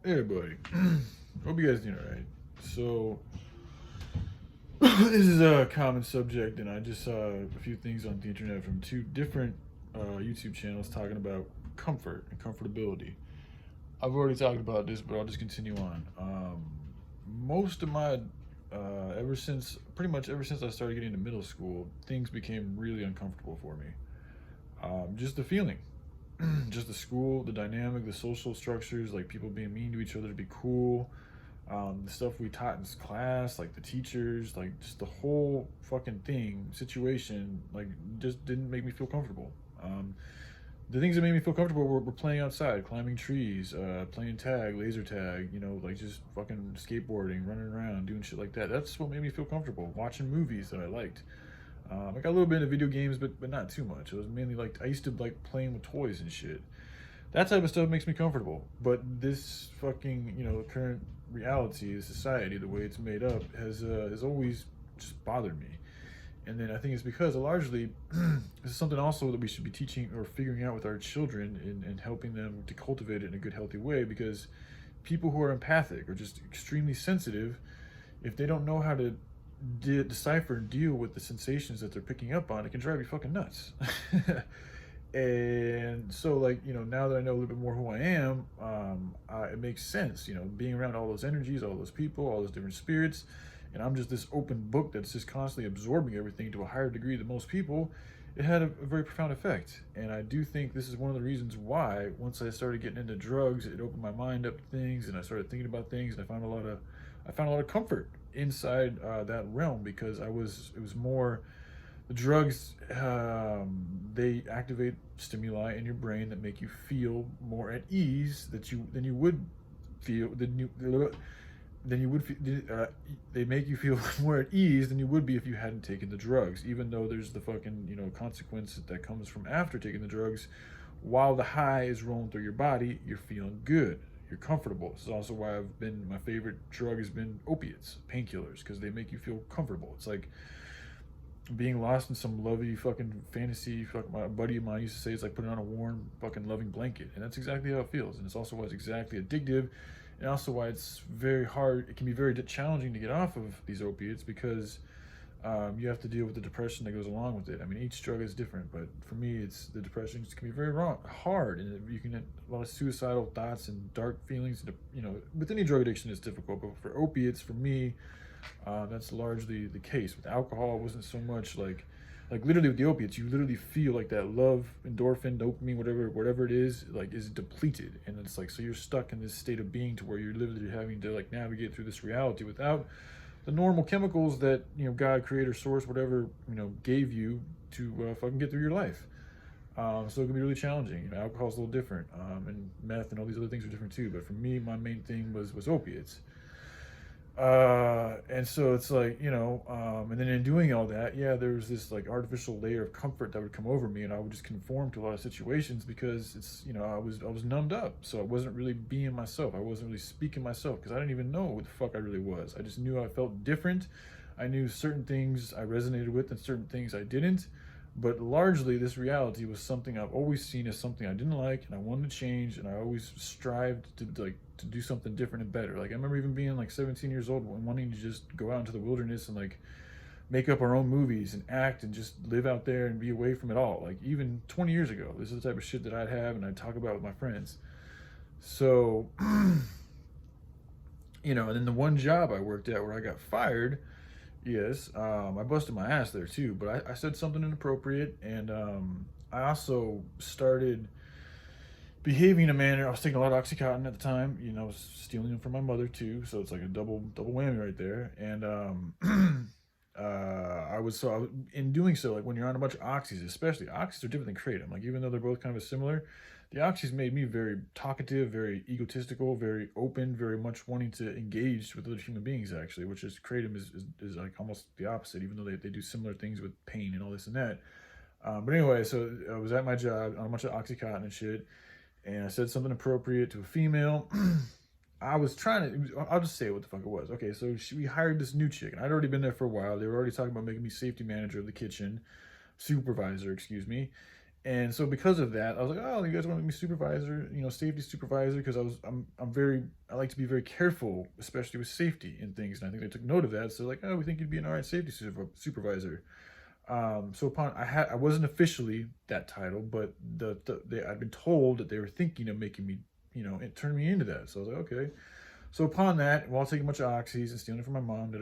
Hey everybody, hope you guys doing alright. So, this is a common subject, and I just saw a few things on the internet from two different YouTube channels talking about comfort and comfortability. I've already talked about this, but I'll just continue on. Most of my, pretty much ever since I started getting into middle school, things became really uncomfortable for me. Just the feeling, just the school, the dynamic, the social structures, like people being mean to each other to be cool, the stuff we taught in class, like the teachers, like just the whole fucking situation, like just didn't make me feel comfortable. The things that made me feel comfortable were playing outside, climbing trees, playing tag, laser tag, like just fucking skateboarding, running around, doing shit like that. That's what made me feel comfortable. Watching movies that I liked. I got a little bit into video games, but not too much. It was mainly like I used to like playing with toys and shit. That type of stuff makes me comfortable. But this fucking current reality, society, the way it's made up, has always just bothered me. And then I think it's because largely this is something also that we should be teaching or figuring out with our children and helping them to cultivate it in a good, healthy way. Because people who are empathic or just extremely sensitive, if they don't know how to decipher and deal with the sensations that they're picking up on, it can drive you fucking nuts. And so, like, now that I know a little bit more who I am, it makes sense, being around all those energies, all those people, all those different spirits, and I'm just this open book that's just constantly absorbing everything to a higher degree than most people. It had a very profound effect. And I do think this is one of the reasons why, once I started getting into drugs, it opened my mind up to things, and I started thinking about things, and I found a lot of comfort inside that realm, because it was more the drugs. They activate stimuli in your brain that make you feel more at ease than you would feel than you would they make you feel more at ease than you would be if you hadn't taken the drugs, even though there's the fucking consequence that comes from after taking the drugs. While the high is rolling through your body, you're feeling good, you're comfortable. This is also why my favorite drug has been opiates, painkillers, because they make you feel comfortable. It's like being lost in some lovey fucking fantasy. Fuck, my buddy of mine used to say it's like putting on a warm fucking loving blanket, and that's exactly how it feels. And it's also why it's exactly addictive, and also why it's very hard. It can be very challenging to get off of these opiates, because you have to deal with the depression that goes along with it. I mean, each drug is different, but for me, it's the depression just can be very hard, and you can get a lot of suicidal thoughts and dark feelings. With any drug addiction, it's difficult, but for opiates, for me, that's largely the case. With alcohol, it wasn't so much like literally with the opiates, you literally feel like that love, endorphin, dopamine, whatever it is, like is depleted, and it's like so you're stuck in this state of being to where you're literally having to like navigate through this reality without the normal chemicals that God, creator, source, whatever gave you to fucking get through your life. So it can be really challenging. Alcohol's a little different, and meth and all these other things are different too. But for me, my main thing was opiates. And so it's like, and then in doing all that, yeah, there was this like artificial layer of comfort that would come over me, and I would just conform to a lot of situations because it's, I was numbed up. So I wasn't really being myself. I wasn't really speaking myself because I didn't even know who the fuck I really was. I just knew I felt different. I knew certain things I resonated with and certain things I didn't. But largely, this reality was something I've always seen as something I didn't like, and I wanted to change, and I always strived to do something different and better. Like I remember even being like 17 years old and wanting to just go out into the wilderness and like make up our own movies and act and just live out there and be away from it all. Like even 20 years ago, this is the type of shit that I'd have and I'd talk about with my friends. So, and then the one job I worked at where I got fired. Yes, I busted my ass there too, but I said something inappropriate, and I also started behaving in a manner. I was taking a lot of OxyContin at the time. I was stealing them from my mother too, so it's like a double whammy right there. And in doing so, like when you're on a bunch of oxys, especially oxys are different than kratom. Like even though they're both kind of similar, the oxys made me very talkative, very egotistical, very open, very much wanting to engage with other human beings, actually, which is kratom is like almost the opposite, even though they do similar things with pain and all this and that. But anyway, so I was at my job on a bunch of OxyContin and shit, and I said something appropriate to a female. I'll just say what the fuck it was. Okay, so we hired this new chick, and I'd already been there for a while. They were already talking about making me safety manager of the kitchen, supervisor, excuse me. And so because of that, I was like, oh, you guys want to make me supervisor, safety supervisor, because I like to be very careful, especially with safety and things. And I think they took note of that. So like, oh, we think you'd be an all right safety supervisor. So upon I wasn't officially that title, but I'd been told that they were thinking of making me, and turning me into that. So I was like, okay. So upon that, while taking a bunch of oxys and stealing it from my mom,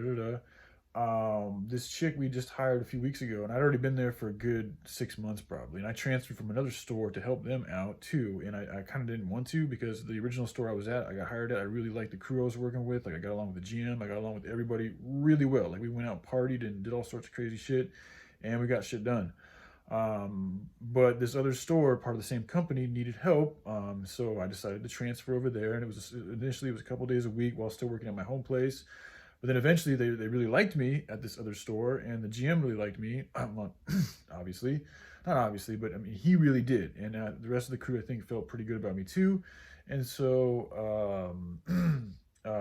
this chick we just hired a few weeks ago, and I'd already been there for a good 6 months probably, and I transferred from another store to help them out too. And I kind of didn't want to, because the original store I was at, I got hired at, I really liked the crew I was working with. Like, I got along with the GM, I got along with everybody really well. Like, we went out, partied, and did all sorts of crazy shit, and we got shit done. But this other store, part of the same company, needed help. So I decided to transfer over there, and initially it was a couple days a week while still working at my home place. But then eventually they really liked me at this other store, and the GM really liked me. Well, obviously, not obviously, but I mean, he really did. And the rest of the crew, I think, felt pretty good about me too. And so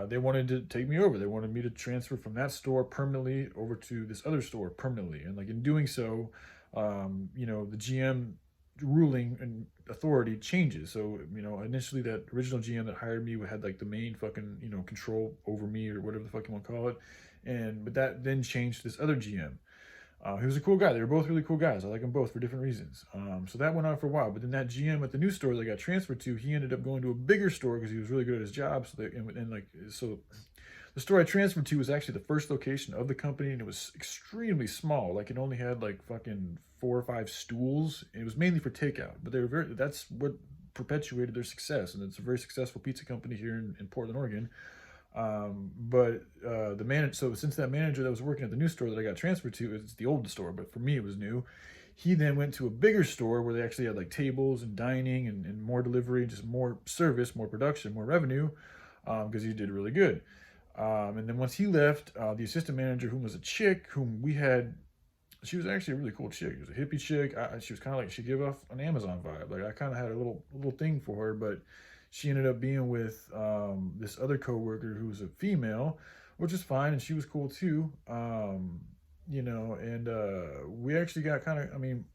they wanted to take me over. They wanted me to transfer from that store permanently over to this other store permanently. And like, in doing so, the GM ruling and authority changes. So, initially that original GM that hired me had like the main fucking, control over me, or whatever the fuck you want to call it. But that then changed to this other GM. He was a cool guy. They were both really cool guys. I like them both for different reasons. So that went on for a while. But then that GM at the new store that I got transferred to, he ended up going to a bigger store because he was really good at his job. So the store I transferred to was actually the first location of the company, and it was extremely small. Like, it only had like fucking 4 or 5 stools. It was mainly for takeout, but that's what perpetuated their success. And it's a very successful pizza company here in Portland, Oregon. So since that manager that was working at the new store that I got transferred to, it's the old store, but for me it was new. He then went to a bigger store where they actually had like tables and dining and more delivery, just more service, more production, more revenue, because he did really good. And then once he left, the assistant manager, whom was a chick, she was actually a really cool chick. She was a hippie chick. She was kind of like, she gave off an Amazon vibe. Like, I kind of had a little thing for her, but she ended up being with this other coworker who was a female, which is fine, and she was cool too. We actually got kind of, I mean,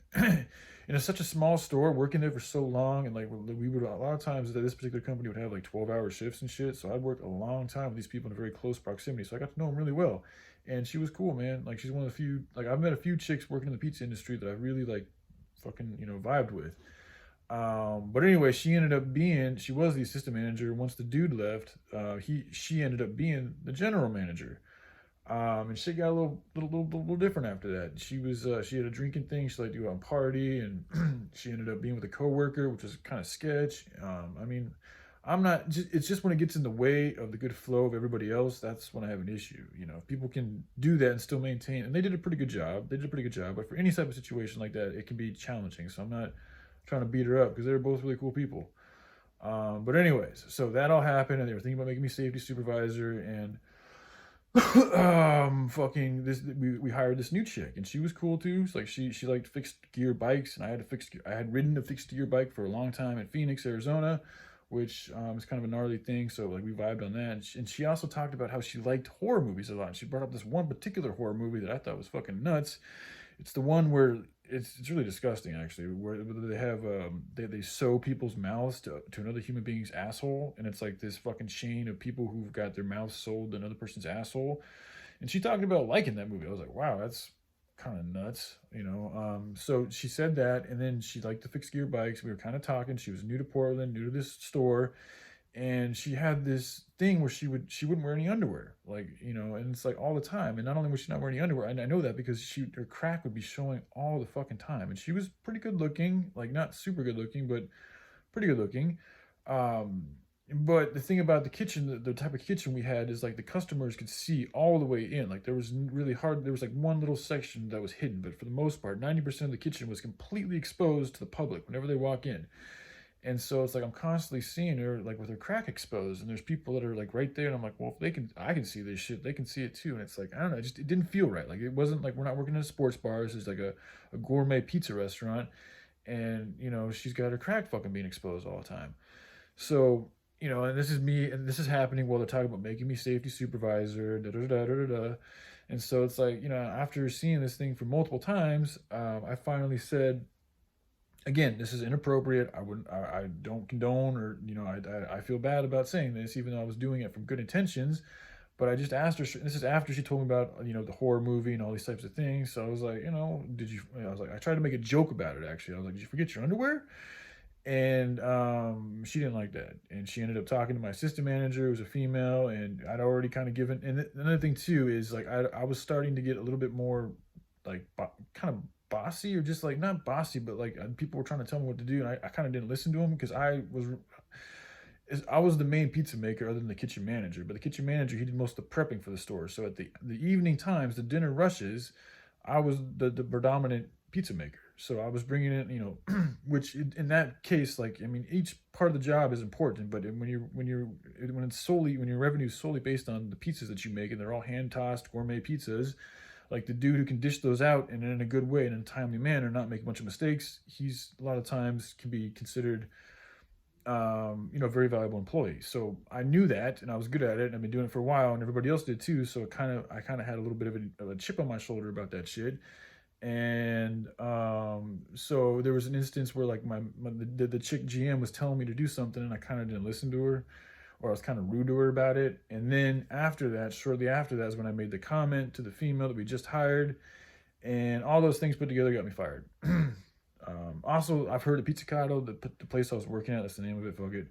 such a small store, working there for so long, and like, we would, a lot of times this particular company would have like 12-hour shifts and shit. So I'd worked a long time with these people in a very close proximity. So I got to know them really well, and she was cool, man. Like, she's one of the few, like, I've met a few chicks working in the pizza industry that I really like, fucking, vibed with. But anyway, she was the assistant manager. Once the dude left, she ended up being the general manager. And she got a little different after that. She had a drinking thing. She liked to go out and party, and she ended up being with a coworker, which was kind of sketch. I mean, it's just when it gets in the way of the good flow of everybody else, that's when I have an issue. If people can do that and still maintain, and they did a pretty good job. But for any type of situation like that, it can be challenging. So I'm not trying to beat her up, because they were both really cool people. But anyways, so that all happened, and they were thinking about making me safety supervisor, and we hired this new chick, and she was cool too. It's like, she liked fixed gear bikes, and I had ridden a fixed gear bike for a long time in Phoenix, Arizona, which is kind of a gnarly thing. So like, we vibed on that. And she also talked about how she liked horror movies a lot. She brought up this one particular horror movie that I thought was fucking nuts. It's the one where it's really disgusting, actually, where they have they sew people's mouths to another human being's asshole, and it's like this fucking chain of people who've got their mouths sewed to another person's asshole. And she talked about liking that movie. I was like, wow, that's kind of nuts, So she said that, and then she liked to fix gear bikes. We were kind of talking. She was new to Portland, new to this store, and she had this thing where she wouldn't wear any underwear, like, and it's like all the time. And not only was she not wearing any underwear, and I know that because her crack would be showing all the fucking time. And she was pretty good looking, like, not super good looking, but pretty good looking. But the thing about the kitchen, the type of kitchen we had, is like, the customers could see all the way in. Like, there was like one little section that was hidden, but for the most part, 90% of the kitchen was completely exposed to the public whenever they walk in. And so it's like, I'm constantly seeing her, like, with her crack exposed, and there's people that are like right there, and I'm like, well, if I can see this shit, they can see it too. And it's like, I don't know, it didn't feel right. Like, it wasn't like, we're not working in a sports bar. This is like a gourmet pizza restaurant, and she's got her crack fucking being exposed all the time. So, and this is me, and this is happening while they're talking about making me safety supervisor, da da da da da da. And so it's like, after seeing this thing for multiple times, I finally said, Again, this is inappropriate. I don't condone, or I feel bad about saying this, even though I was doing it from good intentions. But I just asked her. This is after she told me about the horror movie and all these types of things. So I was like, did you? I was like, I tried to make a joke about it. Actually, I was like, did you forget your underwear? And she didn't like that, and she ended up talking to my assistant manager, who was a female, and I'd already kind of given. And another thing too is like I was starting to get a little bit more like kind of bossy, or just like not bossy, but like people were trying to tell me what to do, and I kind of didn't listen to them because I was the main pizza maker other than the kitchen manager. But the kitchen manager, he did most of the prepping for the store. So at the evening times, the dinner rushes, I was the predominant pizza maker. So I was bringing in, which in that case, like I mean, each part of the job is important. But when your revenue is solely based on the pizzas that you make, and they're all hand tossed gourmet pizzas, like the dude who can dish those out and in a good way and in a timely manner, not make a bunch of mistakes, he's a lot of times can be considered very valuable employee. So I knew that, and I was good at it, and I've been doing it for a while, and everybody else did too. So I kind of had a little bit of a chip on my shoulder about that shit. And so there was an instance where like the chick GM was telling me to do something, and I kind of didn't listen to her, or I was kind of rude to her about it. And then after that, shortly after that, is when I made the comment to the female that we just hired, and all those things put together got me fired. Also, I've heard of Pizzicato, the place I was working at. That's the name of it. Fuck it.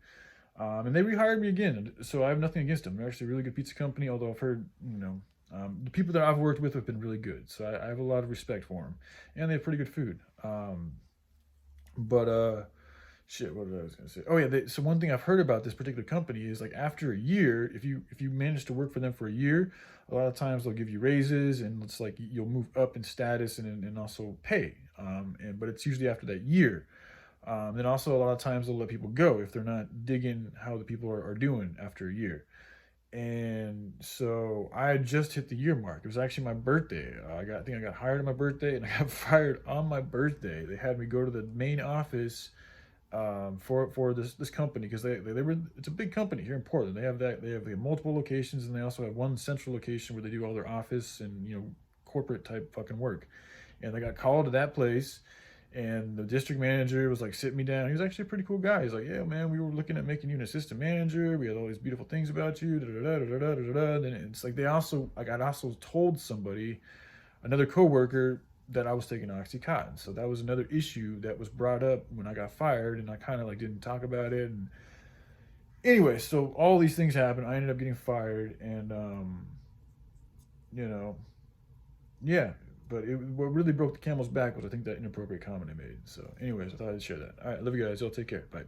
And they rehired me again, so I have nothing against them. They're actually a really good pizza company. Although I've heard, the people that I've worked with have been really good, so I have a lot of respect for them, and they have pretty good food. But shit, what was I gonna say? Oh yeah, so one thing I've heard about this particular company is like after a year, if you manage to work for them for a year, a lot of times they'll give you raises, and it's like you'll move up in status and also pay. But it's usually after that year. Then also a lot of times they'll let people go if they're not digging how the people are doing after a year. And so I had just hit the year mark. It was actually my birthday. I think I got hired on my birthday, and I got fired on my birthday. They had me go to the main office for this company, because they were, it's a big company here in Portland. They have multiple locations, and they also have one central location where they do all their office and corporate type fucking work. And I got called to that place, and the district manager was like sitting me down. He was actually a pretty cool guy. He's like, "Yeah, man, we were looking at making you an assistant manager. We had all these beautiful things about you." Da da da da da da da. And it's like I also told somebody, another coworker, that I was taking OxyContin. So that was another issue that was brought up when I got fired, and I kind of like didn't talk about it. And anyway, so all these things happened. I ended up getting fired, and you know, yeah. But what really broke the camel's back was, I think, that inappropriate comment I made. So, anyways, I thought I'd share that. All right, love you guys. Y'all take care. Bye.